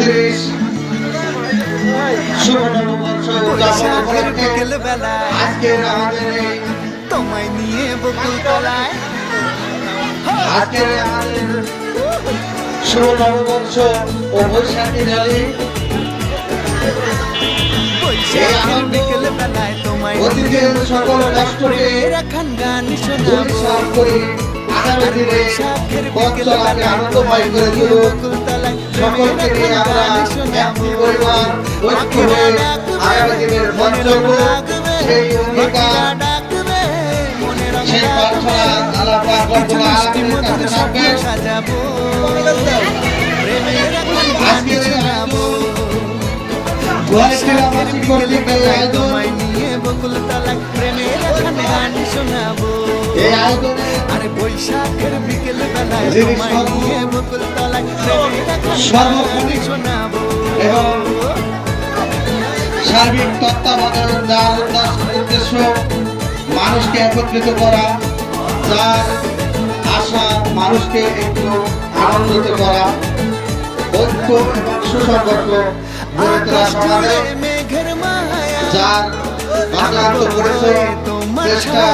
30 শুভ নববর্ষ উদযাপন উপলক্ষে আজকের আমাদের এই তোমায় নিয়ে বকুলতলায় আজকের আমাদের শুভ নববর্ষ ও বৈশাখী র্যালি বৈশাখের বিকেল বেলায় তোমায় অতীতের সকল কষ্টকে রাখান গান দূর সাফ করে আগামী দিনে পথ চলাকে আনন্দময় করে তুলব। সকলকে নিয়ে আমরা একটি পরিবার ঐক্য হয়ে আগামী দিনের পথ চলব। সেই অঙ্গীকার সেই প্রার্থনা আল্লাহ পাক রব্বুল আলামিনের কাছে থাকবে। আজকের গোয়ালটিরাবাসী কর্তৃক এই আয়োজন এই আয়োজনে আরে বৈশাখের বিকেল বেলায় যিনি তোমায় নিয়ে বকুলতলায় সর্বক্ষণিক শোনাবো এবং সার্বিক তত্ত্বাবধান যার উদ্দেশ্য মানুষকে একত্রিত করা, যার আশা মানুষকে একটু আনন্দিত করা, ঐক্য এবং সুসম্পর্ক গড়ে তোলা সমাজে মেঘের মায়া যার অক্লান্ত পরিশ্রম চেষ্টা